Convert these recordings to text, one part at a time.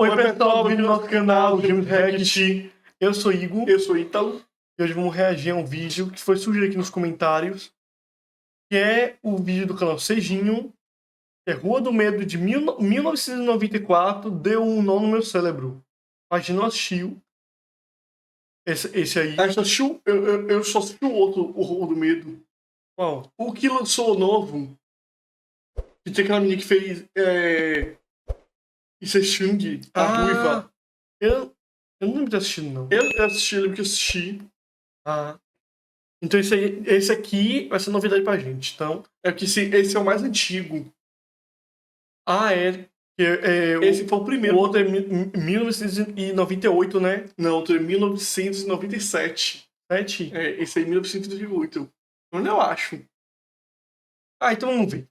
Oi pessoal, bem-vindo ao nosso canal Games React. Eu sou Igor. Eu sou Ítalo. E hoje vamos reagir a um vídeo que foi sugerido aqui nos comentários, que é o vídeo do canal Sejinho, que é Rua do Medo de 1994, deu um nó no meu cérebro. A gente não assistiu esse aí. A gente assistiu, eu só assisti o outro, o Rua do Medo. Qual? O que lançou novo, que tem aquela menina que fez Isso é Shang, a ruiva. Eu não lembro de assistir, não. Eu assisti, eu lembro que eu assisti. Então esse aqui vai ser novidade pra gente, então... É que esse é o mais antigo. Esse foi o primeiro. O outro é 1998, né? Não, o outro é 1997. Esse aí é 1998. Eu acho. Então vamos ver.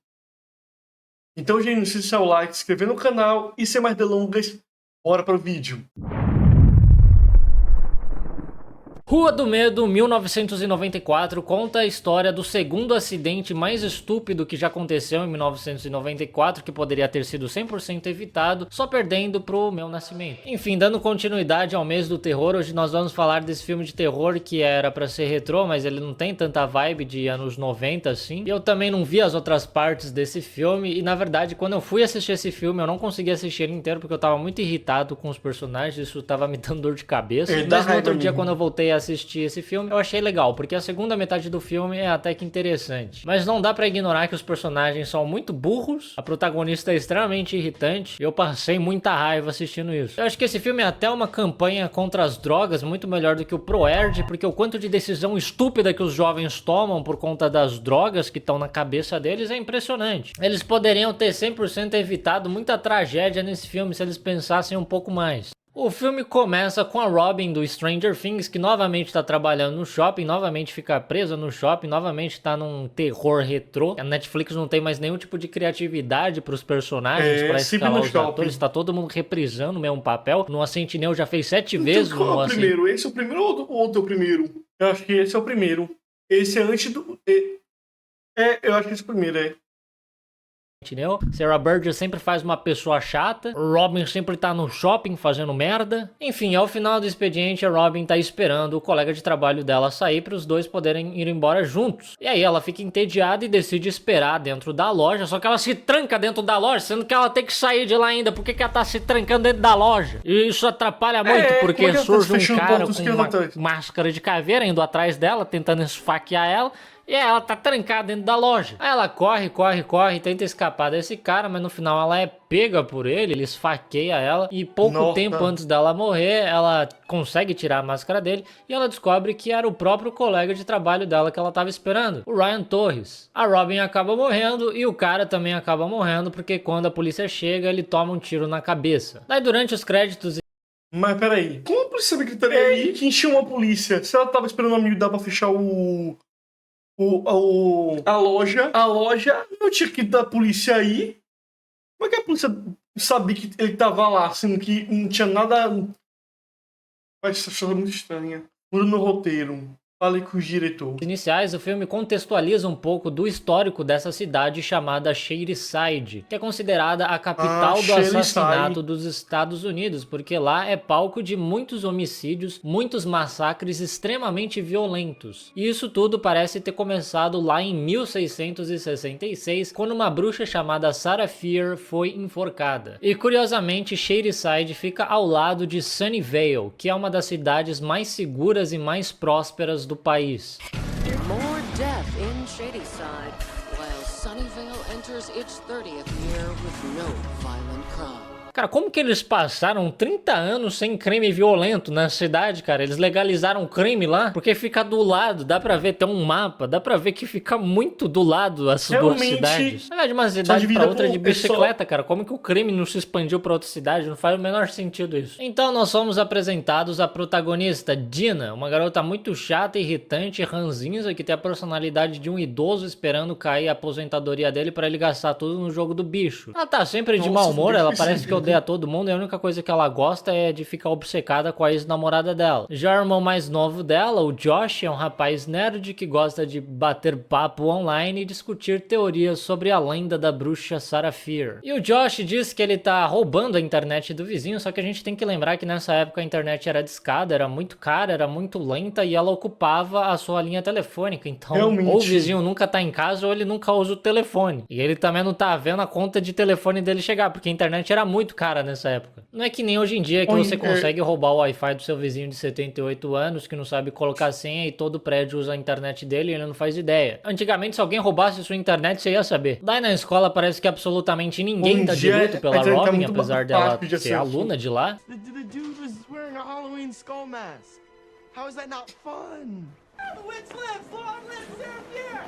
Então, gente, não se deixar o like, se inscrever no canal e sem mais delongas, bora para o vídeo. Rua do Medo, 1994, conta a história do segundo acidente mais estúpido que já aconteceu em 1994, que poderia ter sido 100% evitado, só perdendo pro meu nascimento. Enfim, dando continuidade ao mês do terror, hoje nós vamos falar desse filme de terror que era pra ser retrô, mas ele não tem tanta vibe de anos 90 assim. E eu também não vi as outras partes desse filme, e na verdade, quando eu fui assistir esse filme, eu não consegui assistir ele inteiro, porque eu tava muito irritado com os personagens, isso tava me dando dor de cabeça. Mas no outro dia, quando eu voltei a assistir esse filme, eu achei legal, porque a segunda metade do filme é até que interessante. Mas não dá pra ignorar que os personagens são muito burros, a protagonista é extremamente irritante, e eu passei muita raiva assistindo isso. Eu acho que esse filme é até uma campanha contra as drogas, muito melhor do que o Proerd, porque o quanto de decisão estúpida que os jovens tomam por conta das drogas que estão na cabeça deles é impressionante. Eles poderiam ter 100% evitado muita tragédia nesse filme se eles pensassem um pouco mais. O filme começa com a Robin do Stranger Things, que novamente está trabalhando no shopping, novamente fica presa no shopping, novamente está num terror retrô. A Netflix não tem mais nenhum tipo de criatividade para os personagens, para escalar os atores, está todo mundo reprisando o mesmo papel. No Sentinel já fez 7 vezes. Qual é o primeiro? Esse é o primeiro ou o outro é o primeiro? Eu acho que esse é o primeiro. Esse é antes do... eu acho que esse é o primeiro, Sarah Burgess sempre faz uma pessoa chata, Robin sempre tá no shopping fazendo merda. Enfim, ao final do expediente, a Robin tá esperando o colega de trabalho dela sair para os dois poderem ir embora juntos. E aí ela fica entediada e decide esperar dentro da loja, só que ela se tranca dentro da loja, sendo que ela tem que sair de lá ainda. Por que ela tá se trancando dentro da loja? E isso atrapalha muito, porque surge um cara com uma máscara de caveira indo atrás dela, tentando esfaquear ela. E aí ela tá trancada dentro da loja. Aí ela corre, tenta escapar desse cara, mas no final ela é pega por ele esfaqueia ela. E pouco tempo antes dela morrer, ela consegue tirar a máscara dele e ela descobre que era o próprio colega de trabalho dela que ela tava esperando, o Ryan Torres. A Robin acaba morrendo e o cara também acaba morrendo, porque quando a polícia chega, ele toma um tiro na cabeça. Daí durante os créditos... Mas peraí, como a polícia que estaria ali? Quem chamou a polícia? Se ela tava esperando o amigo dela pra fechar a loja, não tinha que dar a polícia aí. Como é que a polícia sabia que ele tava lá, sendo que não tinha nada... Essa história é muito estranha. Muda no roteiro. Falei com o diretor. Iniciais, o filme contextualiza um pouco do histórico dessa cidade chamada Shadyside, que é considerada a capital do assassinato dos Estados Unidos, porque lá é palco de muitos homicídios, muitos massacres extremamente violentos. E isso tudo parece ter começado lá em 1666, quando uma bruxa chamada Sarah Fier foi enforcada. E curiosamente, Shadyside fica ao lado de Sunnyvale, que é uma das cidades mais seguras e mais prósperas do país. More death in Shadyside, while Sunnyvale enters its 30th year with no violent crime. Cara, como que eles passaram 30 anos sem crime violento na cidade, cara? Eles legalizaram o crime lá, porque fica do lado, dá pra ver, tem um mapa, dá pra ver que fica muito do lado as duas cidades. Na verdade, de uma cidade pra outra de bicicleta, cara, como que o crime não se expandiu pra outra cidade? Não faz o menor sentido isso. Então nós somos apresentados a protagonista, Dina, uma garota muito chata, irritante, ranzinza, que tem a personalidade de um idoso esperando cair a aposentadoria dele pra ele gastar tudo no jogo do bicho. Ela tá sempre de mau humor, ela parece que odeia odeia todo mundo e a única coisa que ela gosta é de ficar obcecada com a ex-namorada dela. Já o irmão mais novo dela, o Josh, é um rapaz nerd que gosta de bater papo online e discutir teorias sobre a lenda da bruxa Saraphir. E o Josh diz que ele tá roubando a internet do vizinho, só que a gente tem que lembrar que nessa época a internet era discada, era muito cara, era muito lenta e ela ocupava a sua linha telefônica. Então, ou o vizinho nunca tá em casa ou ele nunca usa o telefone. E ele também não tá vendo a conta de telefone dele chegar, porque a internet era muito cara nessa época. Não é que nem hoje em dia que você consegue roubar o Wi-Fi do seu vizinho de 78 anos que não sabe colocar senha e todo prédio usa a internet dele e ele não faz ideia. Antigamente, se alguém roubasse sua internet, você ia saber. Daí na escola parece que absolutamente ninguém tá de luto pela Robin, apesar dela ser aluna de lá. The dude was wearing a Halloween skull mask. How is that not fun? The witch lives! Long live Saraphir!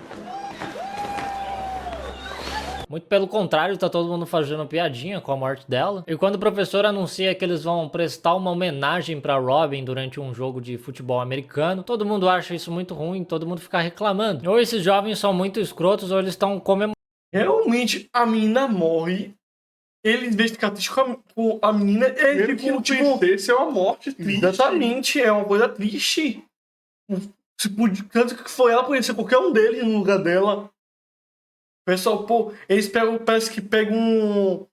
Muito pelo contrário, tá todo mundo fazendo piadinha com a morte dela. E quando o professor anuncia que eles vão prestar uma homenagem pra Robin durante um jogo de futebol americano, todo mundo acha isso muito ruim, todo mundo fica reclamando. Ou esses jovens são muito escrotos ou eles estão comemorando. Realmente, a menina morre. Ele, em vez de ficar triste com a menina, ele ficou tipo... Esse é uma morte triste. Exatamente, é uma coisa triste. Tanto que foi ela, podia ser qualquer um deles no lugar dela. Pessoal, pô, eles pegam, parece que pegam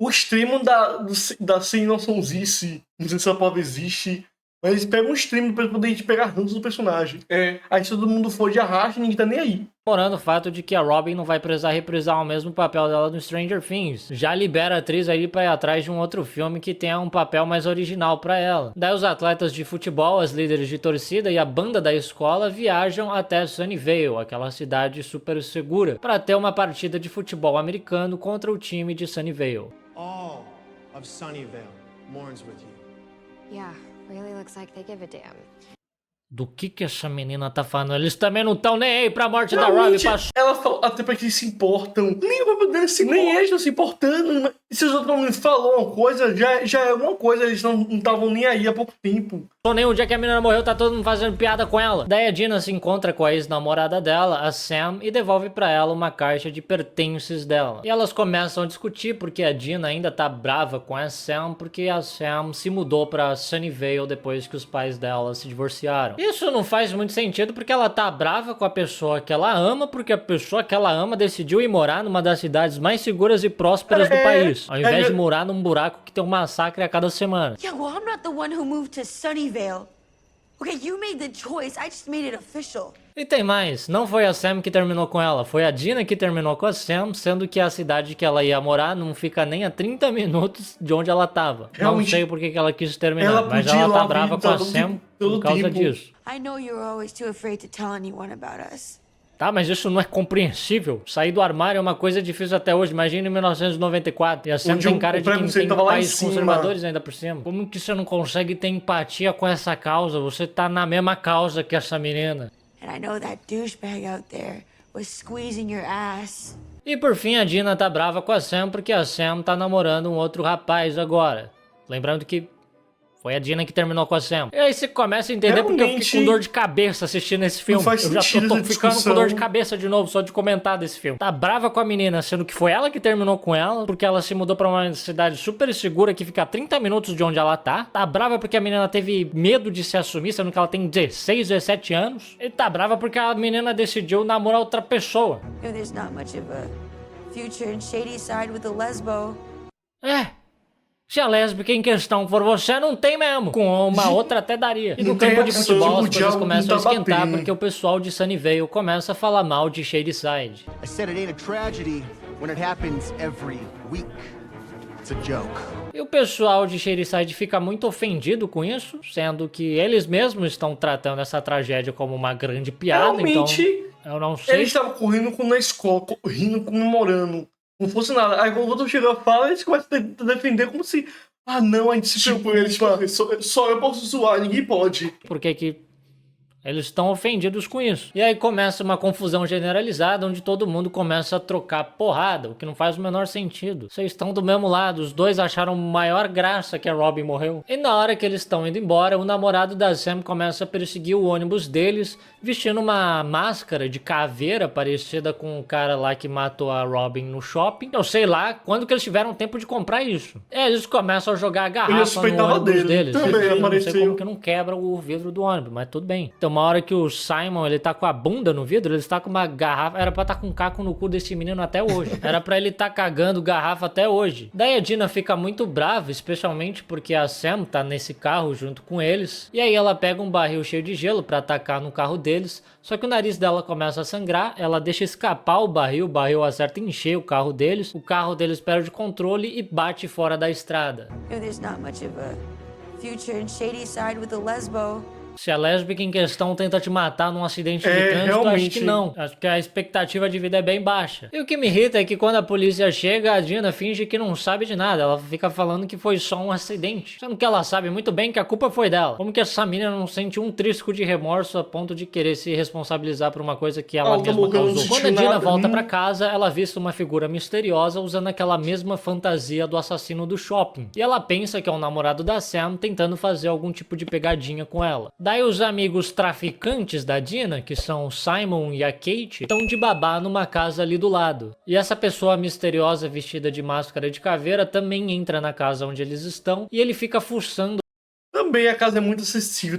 o extremo da sem noçãozice. Não sei se essa palavra existe. Mas eles pegam um extremo pra poder pegar ranço do personagem. Aí todo mundo for de arrasto e ninguém tá nem aí. Comemorando o fato de que a Robin não vai precisar reprisar o mesmo papel dela no Stranger Things. Já libera a atriz aí pra ir atrás de um outro filme que tenha um papel mais original pra ela. Daí os atletas de futebol, as líderes de torcida e a banda da escola viajam até Sunnyvale, aquela cidade super segura, pra ter uma partida de futebol americano contra o time de Sunnyvale. All of Sunnyvale mourns with you. Yeah, really looks like they give a damn. Do que essa menina tá falando? Eles também não estão nem aí pra morte da Robin. Ela falou, até pra que eles se importam. Nem eles estão se importando. Se os outros meninos falou uma coisa, já é alguma coisa. Eles não estavam nem aí há pouco tempo. Só nem o dia que a menina morreu, tá todo mundo fazendo piada com ela. Daí a Dina se encontra com a ex-namorada dela, a Sam, e devolve pra ela uma caixa de pertences dela. E elas começam a discutir porque a Dina ainda tá brava com a Sam, porque a Sam se mudou pra Sunnyvale depois que os pais dela se divorciaram. Isso não faz muito sentido porque ela tá brava com a pessoa que ela ama, porque a pessoa que ela ama decidiu ir morar numa das cidades mais seguras e prósperas do país, ao invés de morar num buraco que tem um massacre a cada semana. Yeah, well, I'm not the one who moved to Sunnyvale. Okay, you made the choice. I just made it official. E tem mais, não foi a Sam que terminou com ela, foi a Dina que terminou com a Sam, sendo que a cidade que ela ia morar não fica nem a 30 minutos de onde ela tava. Não sei por que ela quis terminar, mas ela tá brava com a Sam por causa disso. I know you were always too afraid to tell anyone about us. Tá, mas isso não é compreensível. Sair do armário é uma coisa difícil até hoje. Imagina em 1994. E a Sam tem cara de quem tem pais conservadores ainda por cima. Como que você não consegue ter empatia com essa causa? Você tá na mesma causa que essa menina. And I know that douchebag out there was squeezing your ass. E por fim, a Dina tá brava com a Sam porque a Sam tá namorando um outro rapaz agora. Lembrando que foi a Dina que terminou com a Sam. E aí você começa a entender porque eu fiquei com dor de cabeça assistindo esse filme. Eu já tô ficando com dor de cabeça de novo só de comentar desse filme. Tá brava com a menina, sendo que foi ela que terminou com ela, porque ela se mudou pra uma cidade super segura que fica a 30 minutos de onde ela tá. Tá brava porque a menina teve medo de se assumir, sendo que ela tem 16, 17 anos. E tá brava porque a menina decidiu namorar outra pessoa. There's not much of a future in Shadyside with a lesbo. Se a lésbica em questão for você, não tem mesmo. Com uma outra até daria. E no campo de futebol as coisas começam a esquentar porque o pessoal de Sunnyvale começa a falar mal de Shadyside. I said it ain't a tragedy when it happens every week. It's a joke. E o pessoal de Shadyside fica muito ofendido com isso, sendo que eles mesmos estão tratando essa tragédia como uma grande piada. Realmente, então eu não sei. Eles estavam correndo na escola, rindo, comemorando. Não fosse nada. Aí quando o outro chega e fala, eles começam a defender como se... Ah, não, a gente se preocupa. Só eu posso zoar, ninguém pode. Por que Eles estão ofendidos com isso. E aí começa uma confusão generalizada, onde todo mundo começa a trocar porrada, o que não faz o menor sentido. Vocês estão do mesmo lado, os dois acharam maior graça que a Robin morreu. E na hora que eles estão indo embora, o namorado da Sam começa a perseguir o ônibus deles, vestindo uma máscara de caveira parecida com o cara lá que matou a Robin no shopping. Eu sei lá quando que eles tiveram tempo de comprar isso. Eles começam a jogar a garrafa no ônibus deles. Também eu não apareceu. sei como que não quebra o vidro do ônibus, mas tudo bem. Então uma hora que o Simon, ele tá com a bunda no vidro, ele está com uma garrafa, era pra estar com um caco no cu desse menino até hoje. Era pra ele tá cagando garrafa até hoje. Daí a Dina fica muito brava, especialmente porque a Sam tá nesse carro junto com eles. E aí ela pega um barril cheio de gelo pra atacar no carro deles. Só que o nariz dela começa a sangrar, ela deixa escapar o barril acerta em cheio o carro deles perde o controle e bate fora da estrada. There's not much of a future in Shadyside with a lesbo. Se a lésbica em questão tenta te matar num acidente de trânsito, realmente. acho que não. Acho que a expectativa de vida é bem baixa. E o que me irrita é que quando a polícia chega, a Dina finge que não sabe de nada. Ela fica falando que foi só um acidente. Sendo que ela sabe muito bem que a culpa foi dela. Como que essa menina não sente um trisco de remorso a ponto de querer se responsabilizar por uma coisa que ela mesma causou? Quando a Dina volta pra casa, ela avista uma figura misteriosa usando aquela mesma fantasia do assassino do shopping. E ela pensa que é o namorado da Sam tentando fazer algum tipo de pegadinha com ela. Daí os amigos traficantes da Dina, que são o Simon e a Kate, estão de babá numa casa ali do lado. E essa pessoa misteriosa vestida de máscara de caveira também entra na casa onde eles estão e ele fica fuçando. Também a casa é muito acessível.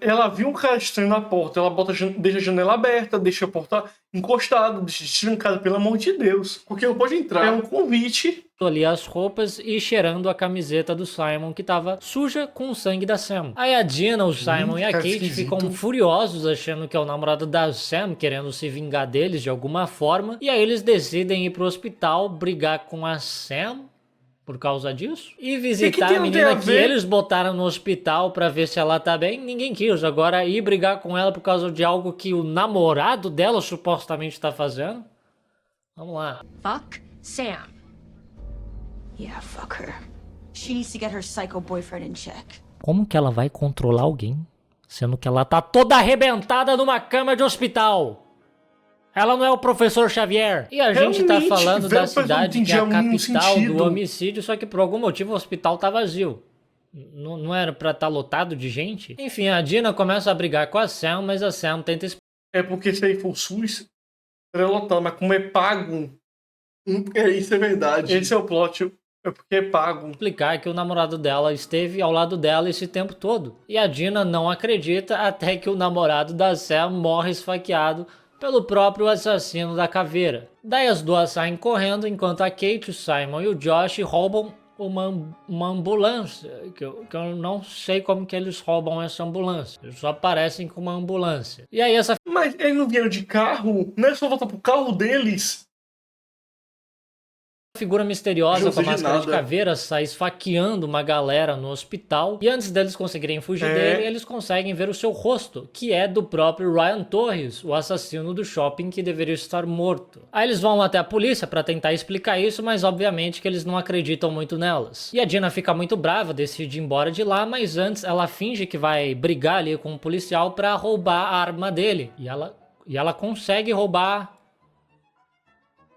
Ela viu um cara estranho na porta, ela deixa a janela aberta, deixa a porta encostada, deixa destrancada, pelo amor de Deus. Porque não pode entrar. É um convite. Ali as roupas e cheirando a camiseta do Simon que tava suja com o sangue da Sam. Aí a Dina, o Simon e a Kate ficam furiosos achando que é o namorado da Sam querendo se vingar deles de alguma forma. E aí eles decidem ir pro hospital brigar com a Sam por causa disso. E visitar a menina que eles botaram no hospital pra ver se ela tá bem. Ninguém quis. Agora ir brigar com ela por causa de algo que o namorado dela supostamente tá fazendo. Vamos lá. Fuck Sam. Yeah, fuck her. She needs to get her psycho boyfriend in check. Como que ela vai controlar alguém, sendo que ela tá toda arrebentada numa cama de hospital? Ela não é o professor Xavier. E a gente tá falando da cidade que é a capital do homicídio, só que por algum motivo o hospital tá vazio. Não era pra estar lotado de gente? Enfim, a Dina começa a brigar com a Sam, mas a Sam tenta explicar. É porque se aí for SUS, seria lotado, mas como é pago... Isso é verdade. Esse é o plot... É porque é pago. Explicar que o namorado dela esteve ao lado dela esse tempo todo. E a Dina não acredita até que o namorado da Sam morre esfaqueado pelo próprio assassino da caveira. Daí as duas saem correndo enquanto a Kate, o Simon e o Josh roubam uma ambulância. Que eu não sei como que eles roubam essa ambulância. Eles só aparecem com uma ambulância. E aí essa... Mas eles não vieram de carro? Não é só voltar pro carro deles? Figura misteriosa com a máscara de caveira sai esfaqueando uma galera no hospital. E antes deles conseguirem fugir dele, eles conseguem ver o seu rosto, que é do próprio Ryan Torres, o assassino do shopping que deveria estar morto. Aí eles vão até a polícia pra tentar explicar isso, mas obviamente que eles não acreditam muito nelas. E a Dina fica muito brava, decide ir embora de lá, mas antes ela finge que vai brigar ali com o policial pra roubar a arma dele. E ela consegue roubar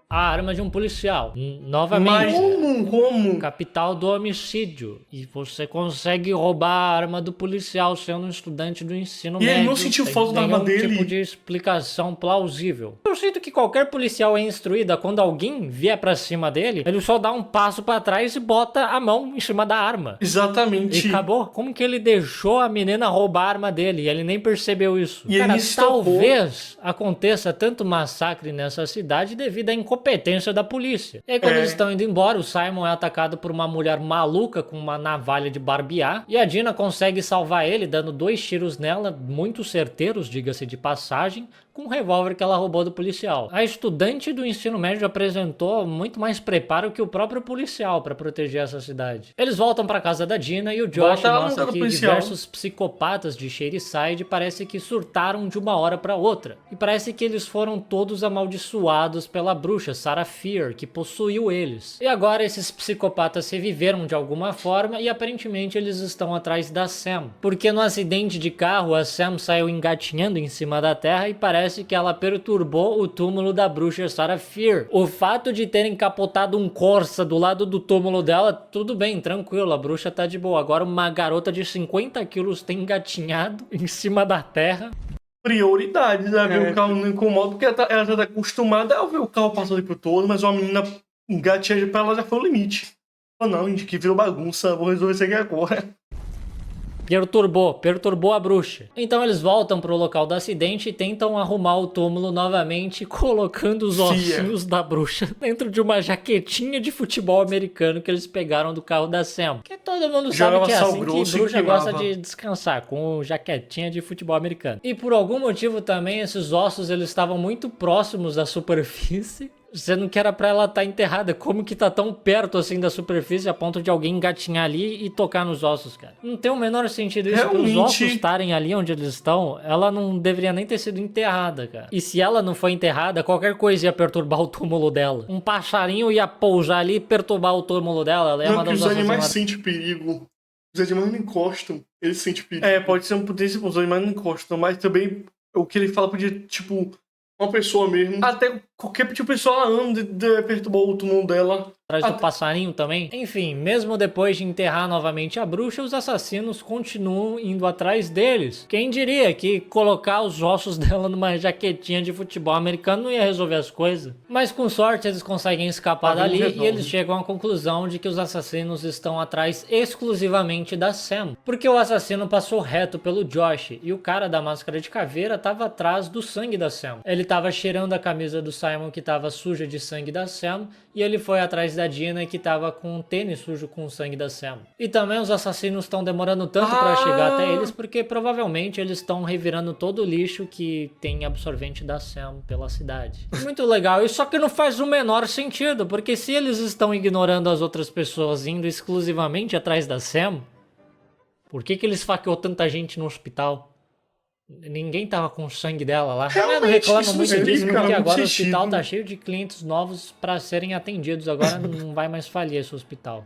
a arma de um policial. Novamente. Mas como? Capital do homicídio. E você consegue roubar a arma do policial sendo um estudante do ensino médio. E ele não sentiu falta da arma dele? Tipo de explicação plausível. Eu sinto que qualquer policial é instruído a quando alguém vier pra cima dele, ele só dá um passo pra trás e bota a mão em cima da arma. Exatamente. E acabou. Como que ele deixou a menina roubar a arma dele? E ele nem percebeu isso. E cara, ele talvez aconteça tanto massacre nessa cidade devido à incompetência da polícia. E aí quando eles estão indo embora, o Simon é atacado por uma mulher maluca com uma navalha de barbear, e a Dina consegue salvar ele dando 2 tiros nela, muito certeiros, diga-se de passagem, com um revólver que ela roubou do policial. A estudante do ensino médio apresentou muito mais preparo que o próprio policial para proteger essa cidade. Eles voltam para casa da Dina e o Josh mostra que diversos psicopatas de Shadyside parece que surtaram de uma hora para outra. E parece que eles foram todos amaldiçoados pela bruxa. bruxa, Sarah Fear, que possuiu eles. E agora esses psicopatas reviveram de alguma forma e aparentemente eles estão atrás da Sam. Porque no acidente de carro, a Sam saiu engatinhando em cima da terra e parece que ela perturbou o túmulo da bruxa Sarah Fear. O fato de terem capotado um Corsa do lado do túmulo dela, tudo bem, tranquilo, a bruxa tá de boa. Agora uma garota de 50 quilos tem engatinhado em cima da terra. Prioridades, né? Ver o carro não incomoda, porque ela já tá acostumada a ver o carro passando ali por todo, mas uma menina engatinha pra ela já foi o limite. Não, gente, que virou bagunça, vou resolver isso aqui agora. Perturbou a bruxa. Então eles voltam pro local do acidente e tentam arrumar o túmulo novamente, colocando os ossinhos da bruxa dentro de uma jaquetinha de futebol americano que eles pegaram do carro da Sam. Que todo mundo sabe que é assim que bruxa gosta de descansar, com jaquetinha de futebol americano. E por algum motivo também esses ossos eles estavam muito próximos da superfície. Sendo que era pra ela estar enterrada. Como que tá tão perto assim da superfície a ponto de alguém engatinhar ali e tocar nos ossos, cara? Não tem o menor sentido isso. Realmente... Os ossos estarem ali onde eles estão, ela não deveria nem ter sido enterrada, cara. E se ela não foi enterrada, qualquer coisa ia perturbar o túmulo dela. Um passarinho ia pousar ali e perturbar o túmulo dela. Ela ia mandar os animais sentem perigo. Os animais não encostam, eles sentem perigo. Pode ser um potencial, os animais não encostam, mas também o que ele fala podia, tipo... Uma pessoa mesmo. Até qualquer tipo de pessoa anda de perturbar o túmulo dela. Atrás do passarinho também. Enfim, mesmo depois de enterrar novamente a bruxa, os assassinos continuam indo atrás deles. Quem diria que colocar os ossos dela numa jaquetinha de futebol americano não ia resolver as coisas. Mas com sorte eles conseguem escapar dali e eles chegam à conclusão de que os assassinos estão atrás exclusivamente da Sam. Porque o assassino passou reto pelo Josh e o cara da máscara de caveira estava atrás do sangue da Sam. Ele estava cheirando a camisa do Simon que estava suja de sangue da Sam e ele foi atrás da Dina que tava com um tênis sujo com o sangue da Sam. E também os assassinos estão demorando tanto pra chegar até eles porque provavelmente eles estão revirando todo o lixo que tem absorvente da Sam pela cidade. Muito legal, isso só que não faz o menor sentido, porque se eles estão ignorando as outras pessoas indo exclusivamente atrás da Sam, por que eles esfaqueou tanta gente no hospital? Ninguém tava com o sangue dela lá. Eu não reclamo muito disso, porque agora o hospital tá cheio de clientes novos pra serem atendidos. Agora não vai mais falir esse hospital.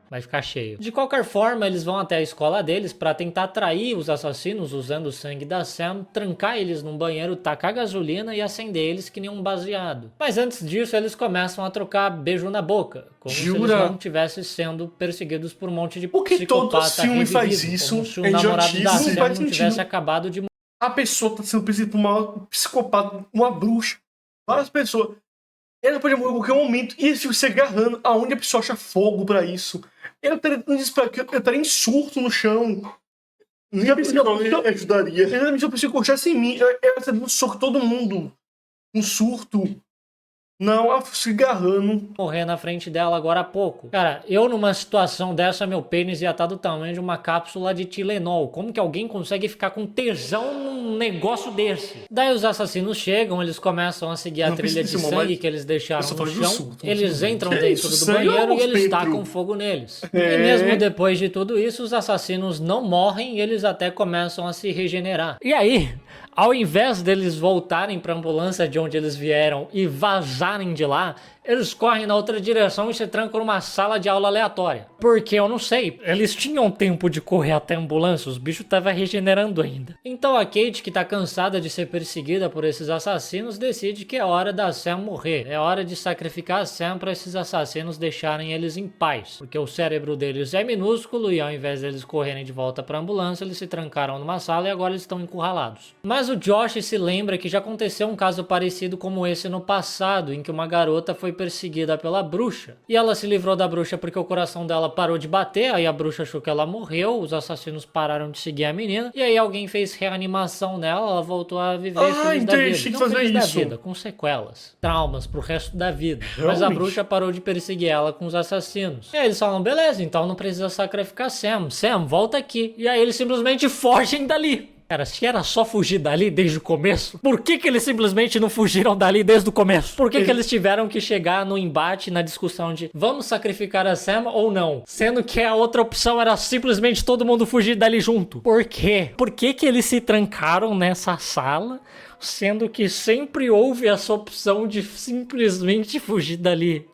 Vai ficar cheio. De qualquer forma, eles vão até a escola deles pra tentar atrair os assassinos usando o sangue da Sam, trancar eles num banheiro, tacar gasolina e acender eles que nem um baseado. Mas antes disso, eles começam a trocar beijo na boca. Como se eles não estivessem sendo perseguidos por um monte de psicopata todo filme faz isso. Como se o namorado da Sam não tivesse acabado de... A pessoa tá sendo perseguida por uma psicopata, uma bruxa, várias pessoas. Ela pode morrer a qualquer momento e eles ficam se agarrando aonde a pessoa acha fogo pra isso. Eu estaria em surto no chão. Nem a psicóloga ajudaria. Exatamente, se a pessoa encostasse em mim, eu estaria um soco todo mundo. Um surto. Não, ela se agarrando. Morrer na frente dela agora há pouco. Cara, eu numa situação dessa, meu pênis ia estar do tamanho de uma cápsula de Tilenol. Como que alguém consegue ficar com tesão num negócio desse? Daí os assassinos chegam, eles começam a seguir a trilha de sangue que eles deixaram no chão. Eles entram dentro do banheiro e eles tacam fogo neles. E mesmo depois de tudo isso, os assassinos não morrem e eles até começam a se regenerar. E aí... Ao invés deles voltarem para a ambulância de onde eles vieram e vazarem de lá, eles correm na outra direção e se trancam numa sala de aula aleatória. Porque eu não sei, eles tinham tempo de correr até a ambulância, os bichos estavam regenerando ainda. Então a Kate, que tá cansada de ser perseguida por esses assassinos, decide que é hora da Sam morrer. É hora de sacrificar a Sam para esses assassinos deixarem eles em paz. Porque o cérebro deles é minúsculo e ao invés deles correrem de volta para a ambulância, eles se trancaram numa sala e agora eles estão encurralados. Mas o Josh se lembra que já aconteceu um caso parecido como esse no passado, em que uma garota foi perseguida pela bruxa. E ela se livrou da bruxa porque o coração dela parou de bater, aí a bruxa achou que ela morreu, os assassinos pararam de seguir a menina, e aí alguém fez reanimação nela, ela voltou a viver feliz da vida. Não feliz da vida, com sequelas, traumas pro resto da vida. Mas a bruxa parou de perseguir ela com os assassinos. E aí eles falam, beleza, então não precisa sacrificar Sam. Sam, volta aqui. E aí eles simplesmente fogem dali. Cara, se era só fugir dali desde o começo, por que eles simplesmente não fugiram dali desde o começo? Por que eles tiveram que chegar no embate, na discussão de vamos sacrificar a Sam ou não? Sendo que a outra opção era simplesmente todo mundo fugir dali junto. Por quê? Por que eles se trancaram nessa sala, sendo que sempre houve essa opção de simplesmente fugir dali?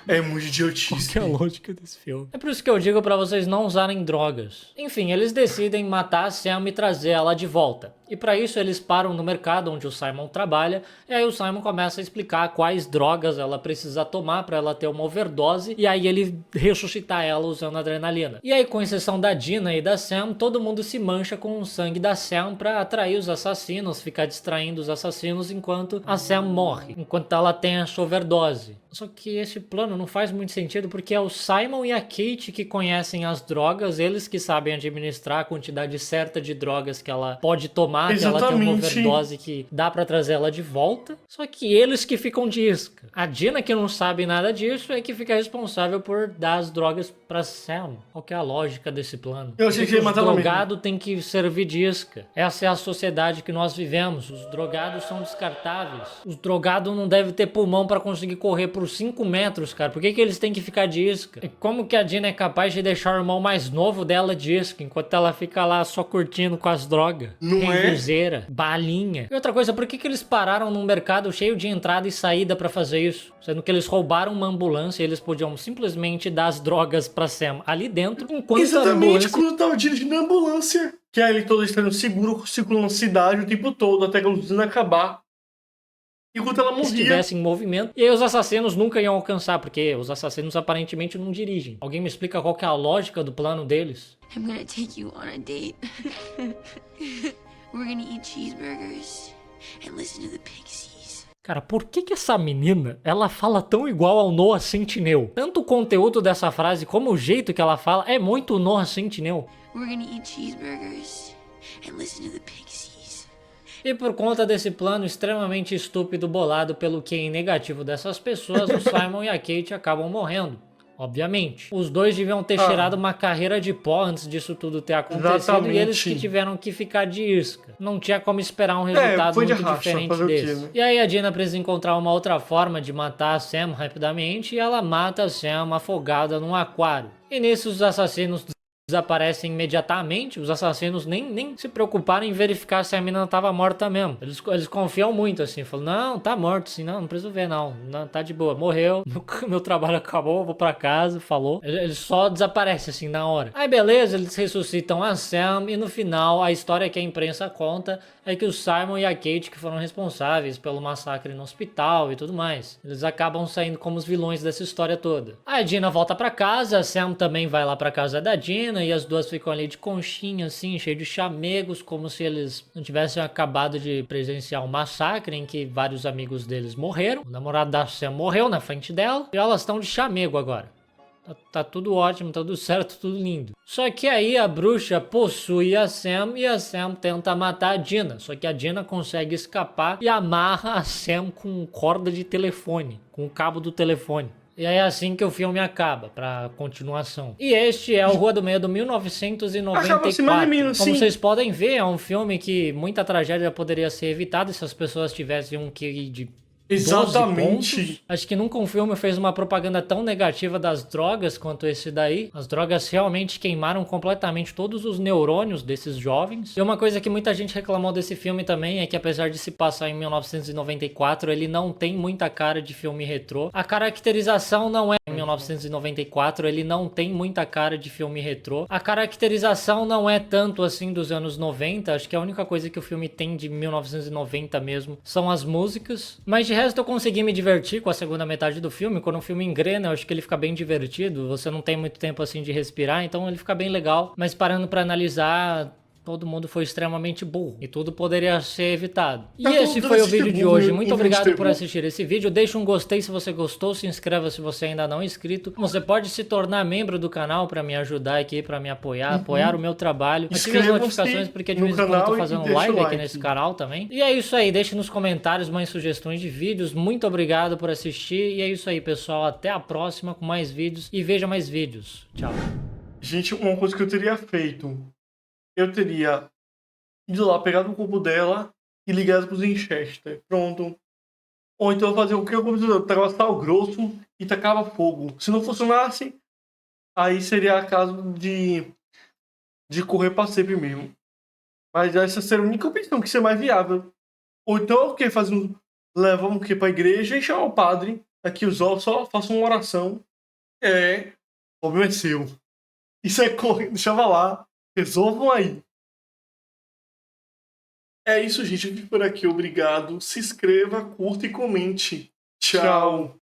É muito idiotice. Qual que é a lógica desse filme? É por isso que eu digo pra vocês não usarem drogas. Enfim, eles decidem matar a Sam e trazer ela de volta. E pra isso eles param no mercado onde o Simon trabalha, e aí o Simon começa a explicar quais drogas ela precisa tomar pra ela ter uma overdose, e aí ele ressuscitar ela usando adrenalina. E aí, com exceção da Dina e da Sam, todo mundo se mancha com o sangue da Sam pra atrair os assassinos, ficar distraindo os assassinos enquanto a Sam morre, enquanto ela tem essa overdose. Só que esse plano não faz muito sentido porque é o Simon e a Kate que conhecem as drogas, eles que sabem administrar a quantidade certa de drogas que ela pode tomar, que ela tem uma overdose que dá pra trazer ela de volta. Só que eles que ficam de isca. A Dina, que não sabe nada disso, é que fica responsável por dar as drogas pra Sam. Qual que é a lógica desse plano? Eu achei que ia matar ela mesmo. Os drogados tem que servir de isca. Essa é a sociedade que nós vivemos. Os drogados são descartáveis. Os drogados não devem ter pulmão pra conseguir correr por 5 metros, cara. Por que eles têm que ficar de isca? E como que a Dina é capaz de deixar o irmão mais novo dela de isca, enquanto ela fica lá só curtindo com as drogas? Não é? Balinha. E outra coisa, por que eles pararam num mercado cheio de entrada e saída pra fazer isso? Sendo que eles roubaram uma ambulância e eles podiam simplesmente dar as drogas pra Sam ali dentro, enquanto exatamente, a ambulância... quando eu tava dirigindo a ambulância. Que aí todos estando seguro, circulando na cidade o tempo todo, até que a luz acabar. Enquanto ela morria. Estivesse em movimento. E aí os assassinos nunca iam alcançar, porque os assassinos aparentemente não dirigem. Alguém me explica qual que é a lógica do plano deles? I'm gonna take you on a date. We're gonna eat cheeseburgers and listen to the Pixies. Cara, por que essa menina, ela fala tão igual ao Noah Centineo? Tanto o conteúdo dessa frase como o jeito que ela fala é muito Noah Centineo. We're gonna eat cheeseburgers and listen to the Pixies. E por conta desse plano extremamente estúpido bolado pelo QI negativo dessas pessoas, o Simon e a Kate acabam morrendo. Obviamente. Os dois deviam ter tirado uma carreira de pó antes disso tudo ter acontecido. Exatamente. E eles que tiveram que ficar de isca. Não tinha como esperar um resultado muito diferente desse. E aí a Dina precisa encontrar uma outra forma de matar a Sam rapidamente e ela mata a Sam afogada num aquário. E nisso os assassinos desaparecem imediatamente, os assassinos nem se preocuparam em verificar se a menina tava morta mesmo. Eles confiam muito assim, falam, não, tá morto sim, não preciso ver não, tá de boa, morreu, meu trabalho acabou, vou pra casa, falou. Eles só desaparecem assim na hora. Aí beleza, eles ressuscitam a Sam e no final a história que a imprensa conta é que o Simon e a Kate que foram responsáveis pelo massacre no hospital e tudo mais. Eles acabam saindo como os vilões dessa história toda. Aí a Dina volta pra casa, a Sam também vai lá pra casa da Dina e as duas ficam ali de conchinha assim, cheio de chamegos, como se eles não tivessem acabado de presenciar um massacre em que vários amigos deles morreram. O namorado da Sam morreu na frente dela e elas estão de chamego agora. Tá tudo ótimo, tá tudo certo, tudo lindo. Só que aí a bruxa possui a Sam e a Sam tenta matar a Dina. Só que a Dina consegue escapar e amarra a Sam com corda de telefone, com o cabo do telefone. E aí é assim que o filme acaba, pra continuação. E este é o Rua do Medo 1994. Como vocês podem ver, é um filme que muita tragédia poderia ser evitada se as pessoas tivessem um QI de... Exatamente. Acho que nunca um filme fez uma propaganda tão negativa das drogas quanto esse daí. As drogas realmente queimaram completamente todos os neurônios desses jovens. E uma coisa que muita gente reclamou desse filme também é que apesar de se passar em 1994, ele não tem muita cara de filme retrô. A caracterização não é... Em 1994, ele não tem muita cara de filme retrô. A caracterização não é tanto assim dos anos 90. Acho que a única coisa que o filme tem de 1990 mesmo são as músicas. Mas de resto eu consegui me divertir com a segunda metade do filme. Quando o filme engrena, eu acho que ele fica bem divertido. Você não tem muito tempo assim de respirar, então ele fica bem legal. Mas parando pra analisar... Todo mundo foi extremamente burro e tudo poderia ser evitado. E esse foi o vídeo de hoje. Muito obrigado por assistir esse vídeo. Deixa um gostei se você gostou, se inscreva se você ainda não é inscrito. Você pode se tornar membro do canal para me ajudar aqui, para me apoiar, apoiar o meu trabalho. Ative as notificações porque de vez em quando eu tô fazendo live aqui nesse canal também. E é isso aí, deixe nos comentários mais sugestões de vídeos. Muito obrigado por assistir e é isso aí, pessoal. Até a próxima com mais vídeos e veja mais vídeos. Tchau. Gente, uma coisa que eu teria feito... Eu teria ir lá, pegar no corpo dela e ligar pros Winchester. Pronto. Ou então fazer o que eu comecei, tacar sal grosso e tacava fogo. Se não funcionasse, aí seria caso de correr pra sempre mesmo. Mas essa seria a única opção que seria mais viável. Ou então o que? Levar o que pra igreja e chamar o padre. Aqui os olhos só façam uma oração. O problema é seu. Isso é correr, deixava lá. Resolvam aí. É isso, gente. Eu fico por aqui. Obrigado. Se inscreva, curta e comente. Tchau.